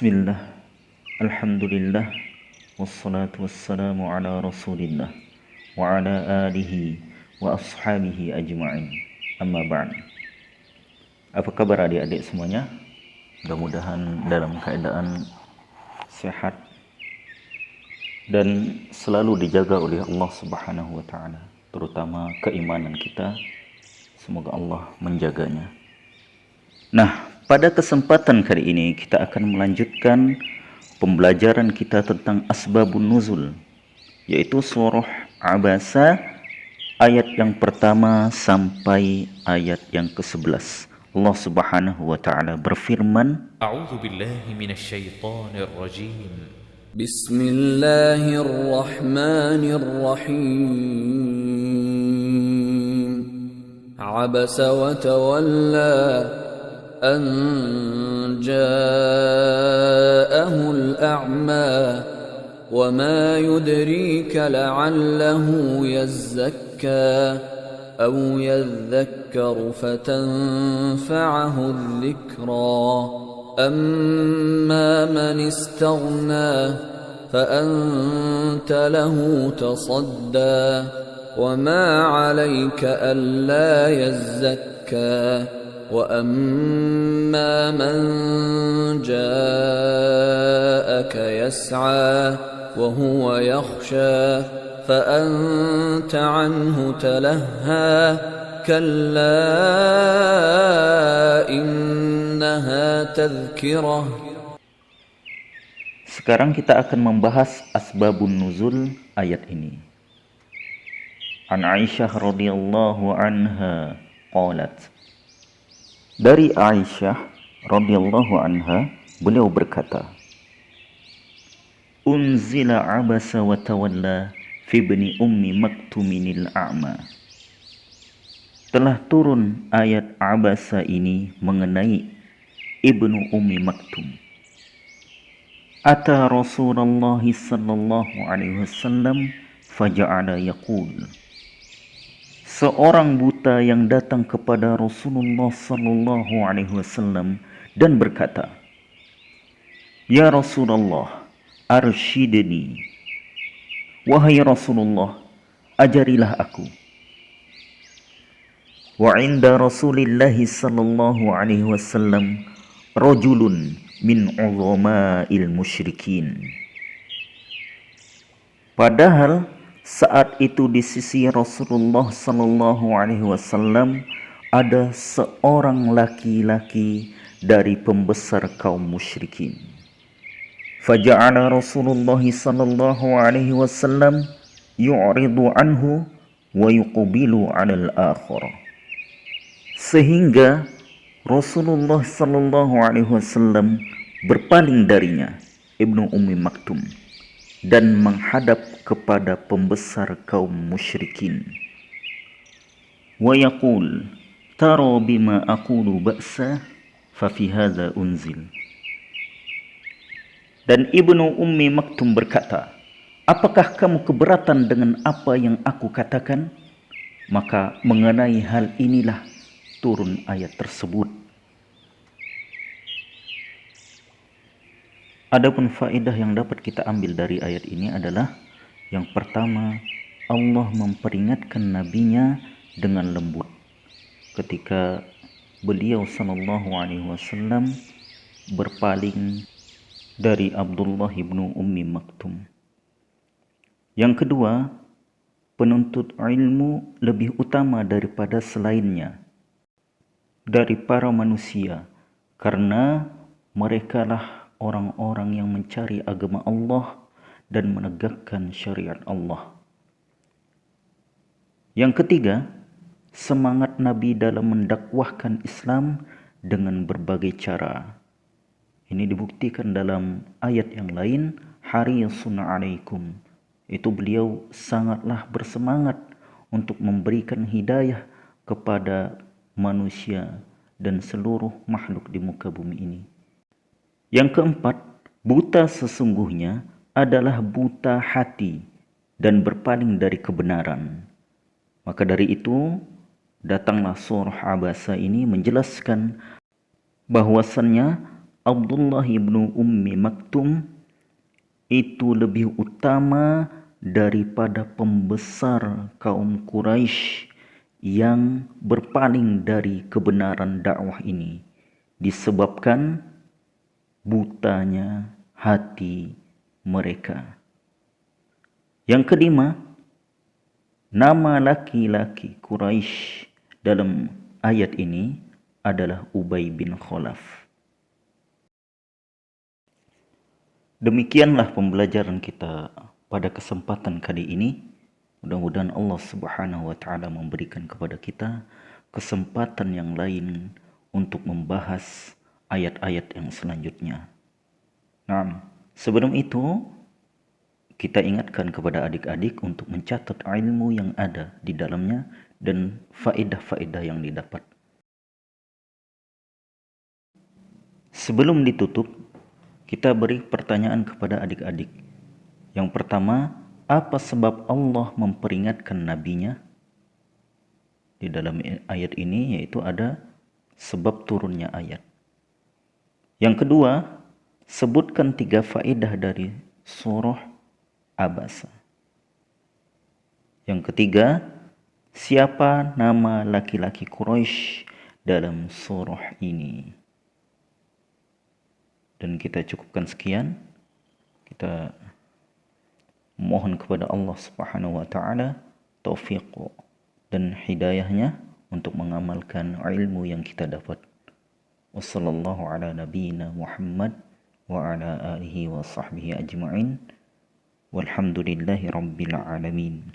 Bismillah, Alhamdulillah, wassalatu wassalamu ala rasulillah wa ala alihi wa ashabihi ajma'in. Amma ba'd. Apa kabar adik-adik semuanya? Mudah-mudahan dalam keadaan sehat dan selalu dijaga oleh Allah Subhanahu wa taala, terutama keimanan kita. Semoga Allah menjaganya. Nah, pada kesempatan kali ini kita akan melanjutkan pembelajaran kita tentang asbabun nuzul, yaitu surah Abasa ayat yang pertama sampai ayat yang ke-11. Allah Subhanahu wa taala berfirman, A'udzu billahi minasy syaithanir rajim. Bismillahirrahmanirrahim. Abasa wa tawalla أن جاءه الأعمى وما يدريك لعله يزكى أو يذكر فتنفعه الذكرى أما من استغنى فأنت له تصدى وما عليك ألا يزكى وأما من جاءك يسعى وهو يخشى فأنت عنه تلهى كلا إنها تذكرة. Sekarang kita akan membahas asbabun nuzul ayat ini. An Aisyah radhiyallahu anha qalat, dari Aisyah radhiyallahu anha, beliau berkata, Unzila abasa wa tawalla fi ibni ummi maktuminil a'ma. Telah turun ayat abasa ini mengenai ibnu ummi maktum. Ata Rasulullah sallallahu alaihi wasallam faja'ala yaqul. Seorang buta yang datang kepada Rasulullah sallallahu alaihi wasallam dan berkata, Ya Rasulullah, arsyidni. Wahai Rasulullah, ajarilah aku. Wa inda Rasulillah sallallahu alaihi wasallam rajulun min uzama'il musyrikin. Padahal saat itu di sisi Rasulullah sallallahu alaihi wasallam ada seorang laki-laki dari pembesar kaum musyrikin. Faja'ala Rasulullah sallallahu alaihi wasallam yu'ridu anhu wa yuqbilu 'alal akhir. Sehingga Rasulullah sallallahu alaihi wasallam berpaling darinya, Ibnu Ummi Maktum, dan menghadap kepada pembesar kaum musyrikin. Wa yaqul, tara bima aqulu ba'sa fa fi hadza unzil. Dan Ibnu Ummi Maktum berkata, apakah kamu keberatan dengan apa yang aku katakan? Maka mengenai hal inilah turun ayat tersebut. Adapun faedah yang dapat kita ambil dari ayat ini adalah, yang pertama, Allah memperingatkan nabinya dengan lembut ketika beliau sallallahu alaihi wasallam berpaling dari Abdullah ibnu Ummi Maktum. Yang kedua, penuntut ilmu lebih utama daripada selainnya dari para manusia, karena merekalah orang-orang yang mencari agama Allah dan menegakkan syariat Allah. Yang ketiga, semangat Nabi dalam mendakwahkan Islam dengan berbagai cara. Ini dibuktikan dalam ayat yang lain, harisun alaikum. Itu beliau sangatlah bersemangat untuk memberikan hidayah kepada manusia dan seluruh makhluk di muka bumi ini. Yang keempat, buta sesungguhnya adalah buta hati dan berpaling dari kebenaran. Maka dari itu, datanglah surah Abasa ini menjelaskan bahwasannya Abdullah ibnu Ummi Maktum itu lebih utama daripada pembesar kaum Quraisy yang berpaling dari kebenaran dakwah ini, disebabkan butanya hati mereka. Yang kelima, nama laki-laki Quraisy dalam ayat ini adalah Ubay bin Khalaf. Demikianlah pembelajaran kita pada kesempatan kali ini. Mudah-mudahan Allah Subhanahu wa taala memberikan kepada kita kesempatan yang lain untuk membahas ayat-ayat yang selanjutnya. Nah, sebelum itu kita ingatkan kepada adik-adik untuk mencatat ilmu yang ada di dalamnya dan faedah-faedah yang didapat. Sebelum ditutup, kita beri pertanyaan kepada adik-adik. Yang pertama, apa sebab Allah memperingatkan nabinya? Di dalam ayat ini yaitu ada sebab turunnya ayat. Yang kedua, sebutkan 3 faedah dari surah Abasa. Yang ketiga, siapa nama laki-laki Quraisy dalam surah ini? Dan kita cukupkan sekian. Kita mohon kepada Allah Subhanahu wa taala taufiq dan hidayahnya untuk mengamalkan ilmu yang kita dapat. Wassallallahu ala nabiyyina Muhammad wa ala alihi wa sahbihi ajma'in. Walhamdulillahi rabbil alamin.